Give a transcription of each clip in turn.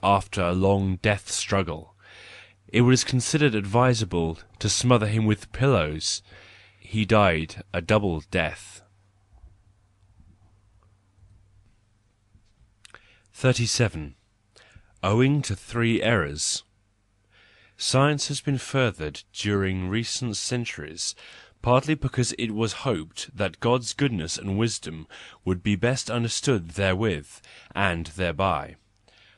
after a long death struggle. It was considered advisable to smother him with pillows. He died a double death. 37. Owing to three errors. Science has been furthered during recent centuries, partly because it was hoped that God's goodness and wisdom would be best understood therewith, and thereby.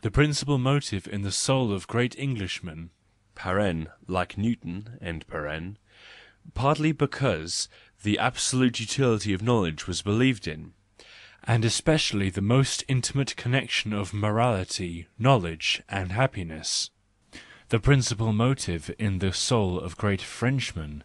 The principal motive in the soul of great Englishmen (like Newton), partly because the absolute utility of knowledge was believed in, and especially the most intimate connection of morality, knowledge, and happiness. The principal motive in the soul of great Frenchmen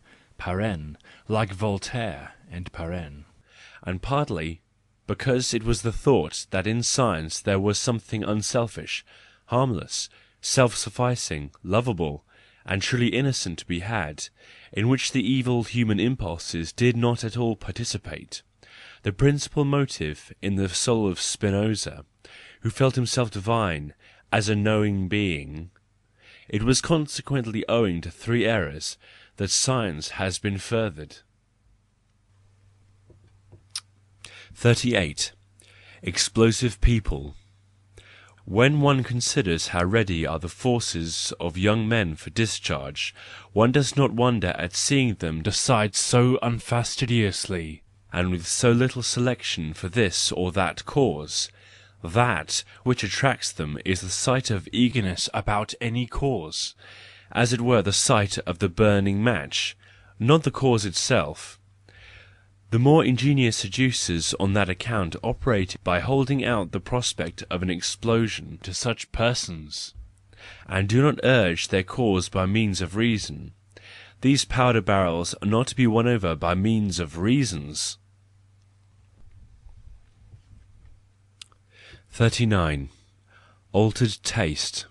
(like Voltaire), and partly because it was the thought that in science there was something unselfish, harmless, self-sufficing, lovable, and truly innocent to be had, in which the evil human impulses did not at all participate. The principal motive in the soul of Spinoza, who felt himself divine as a knowing being. It was consequently owing to three errors that science has been furthered. 38. Explosive people. When one considers how ready are the forces of young men for discharge, one does not wonder at seeing them decide so unfastidiously, and with so little selection for this or that cause. That which attracts them is the sight of eagerness about any cause, as it were the sight of the burning match, not the cause itself. The more ingenious seducers on that account operate by holding out the prospect of an explosion to such persons, and do not urge their cause by means of reason. These powder barrels are not to be won over by means of reasons. 39. Altered taste.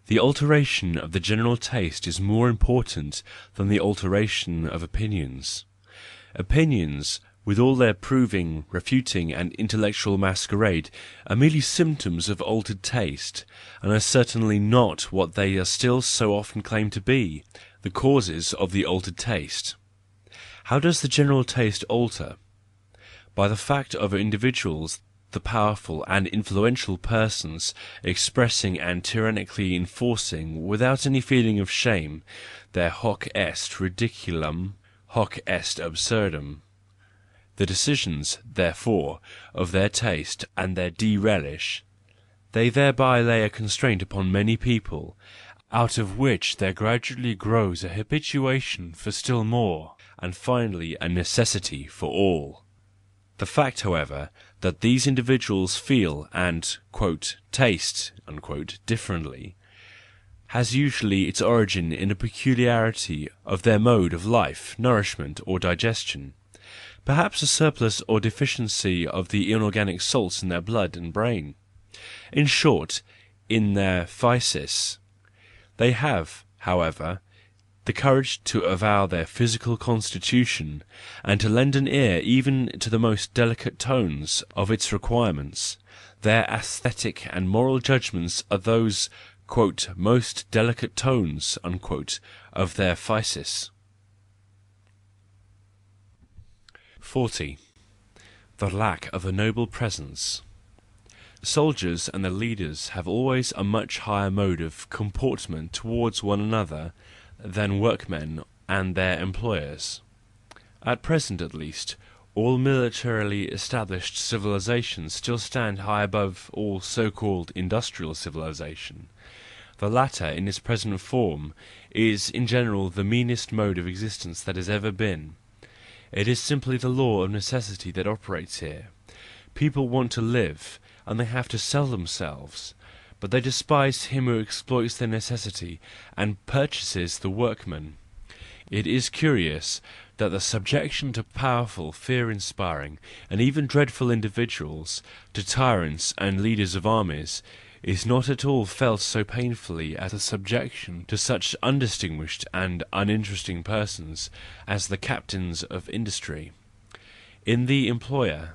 The alteration of the general taste is more important than the alteration of opinions. Opinions, with all their proving, refuting, and intellectual masquerade, are merely symptoms of altered taste, and are certainly not what they are still so often claimed to be, the causes of the altered taste. How does the general taste alter? By the fact of individuals, the powerful and influential persons expressing and tyrannically enforcing, without any feeling of shame, their hoc est ridiculum, hoc est absurdum. The decisions, therefore, of their taste and their de-relish, they thereby lay a constraint upon many people, out of which there gradually grows a habituation for still more, and finally a necessity for all. The fact, however, that these individuals feel and "taste" differently, has usually its origin in a peculiarity of their mode of life, nourishment, or digestion, perhaps a surplus or deficiency of the inorganic salts in their blood and brain. In short, in their physis. They have, however, the courage to avow their physical constitution, and to lend an ear even to the most delicate tones of its requirements. Their aesthetic and moral judgments are those "most delicate tones" of their physis. 40. The lack of a noble presence. Soldiers and their leaders have always a much higher mode of comportment towards one another than workmen and their employers. At present, at least, all militarily established civilizations still stand high above all so-called industrial civilization. The latter, in its present form, is in general the meanest mode of existence that has ever been. It is simply the law of necessity that operates here. People want to live, and they have to sell themselves, but they despise him who exploits their necessity and purchases the workman. It is curious that the subjection to powerful, fear-inspiring, and even dreadful individuals, to tyrants and leaders of armies, is not at all felt so painfully as the subjection to such undistinguished and uninteresting persons as the captains of industry. In the employer,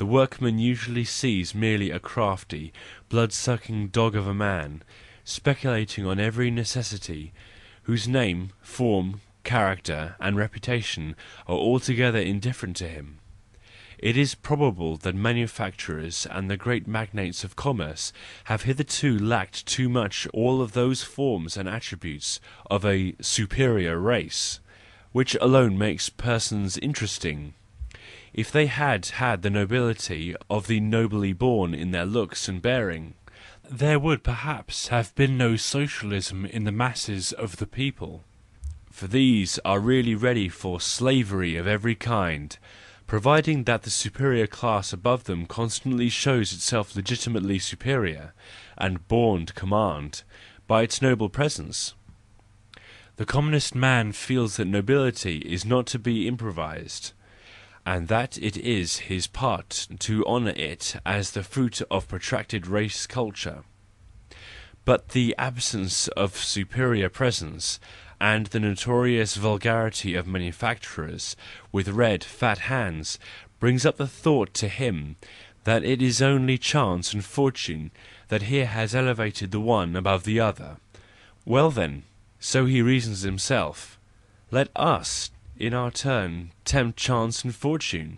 the workman usually sees merely a crafty, blood-sucking dog of a man, speculating on every necessity, whose name, form, character, and reputation are altogether indifferent to him. It is probable that manufacturers and the great magnates of commerce have hitherto lacked too much all of those forms and attributes of a superior race, which alone makes persons interesting. If they had had the nobility of the nobly born in their looks and bearing, there would perhaps have been no socialism in the masses of the people, for these are really ready for slavery of every kind, providing that the superior class above them constantly shows itself legitimately superior, and born to command, by its noble presence. The commonest man feels that nobility is not to be improvised, and that it is his part to honour it as the fruit of protracted race culture. But the absence of superior presence, and the notorious vulgarity of manufacturers with red, fat hands, brings up the thought to him that it is only chance and fortune that here has elevated the one above the other. Well then, so he reasons himself, let us, in our turn, tempt chance and fortune.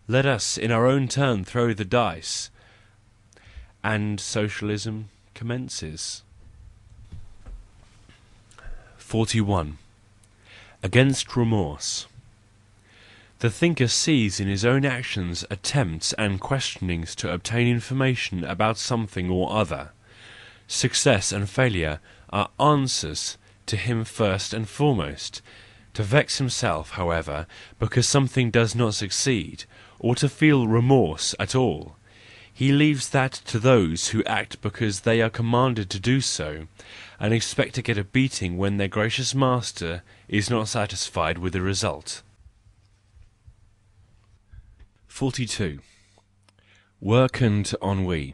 Let us, in our own turn, throw the dice. And socialism commences. 41. Against remorse. The thinker sees in his own actions attempts and questionings to obtain information about something or other. Success and failure are answers to him first and foremost. To vex himself, however, because something does not succeed, or to feel remorse at all, he leaves that to those who act because they are commanded to do so, and expect to get a beating when their gracious master is not satisfied with the result. 42. Work and ennui.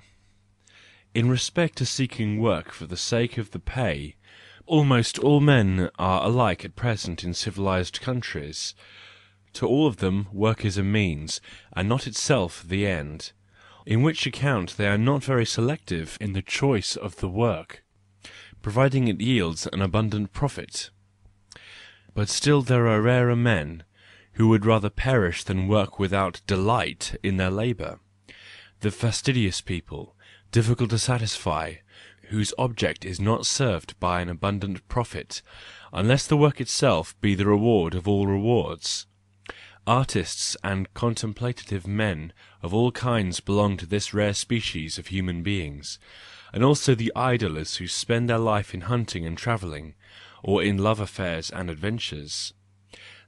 In respect to seeking work for the sake of the pay, almost all men are alike at present in civilized countries. To all of them work is a means, and not itself the end, in which account they are not very selective in the choice of the work, providing it yields an abundant profit. But still there are rarer men who would rather perish than work without delight in their labour. The fastidious people, difficult to satisfy, whose object is not served by an abundant profit, unless the work itself be the reward of all rewards. Artists and contemplative men of all kinds belong to this rare species of human beings, and also the idlers who spend their life in hunting and travelling, or in love affairs and adventures.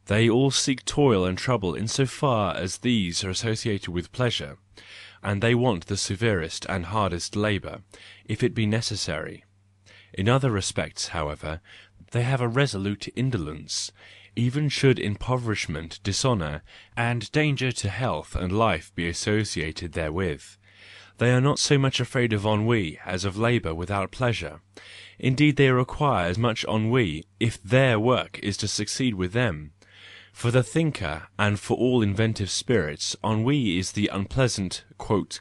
They all seek toil and trouble in so far as these are associated with pleasure, and they want the severest and hardest labour, if it be necessary. In other respects, however, they have a resolute indolence, even should impoverishment, dishonour, and danger to health and life be associated therewith. They are not so much afraid of ennui as of labour without pleasure. Indeed, they require as much ennui if their work is to succeed with them. For the thinker and for all inventive spirits, ennui is the unpleasant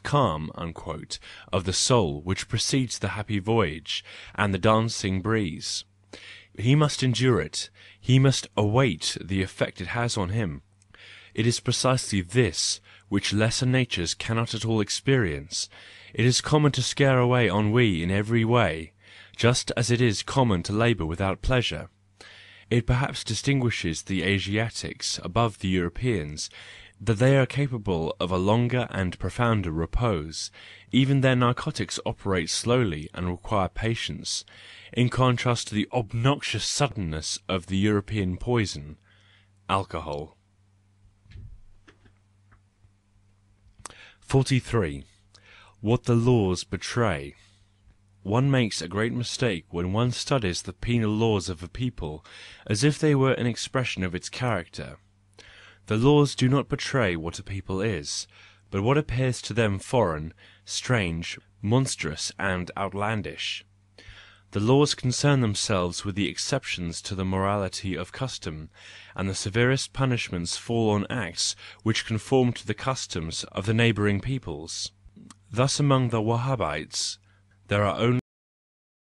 "calm" of the soul which precedes the happy voyage and the dancing breeze. He must endure it, he must await the effect it has on him. It is precisely this which lesser natures cannot at all experience. It is common to scare away ennui in every way, just as it is common to labour without pleasure. It perhaps distinguishes the Asiatics above the Europeans, that they are capable of a longer and profounder repose. Even their narcotics operate slowly and require patience, in contrast to the obnoxious suddenness of the European poison, alcohol. 43. What the laws betray. One makes a great mistake when one studies the penal laws of a people as if they were an expression of its character. The laws do not betray what a people is, but what appears to them foreign, strange, monstrous, and outlandish. The laws concern themselves with the exceptions to the morality of custom, and the severest punishments fall on acts which conform to the customs of the neighbouring peoples. Thus among the Wahabites there are only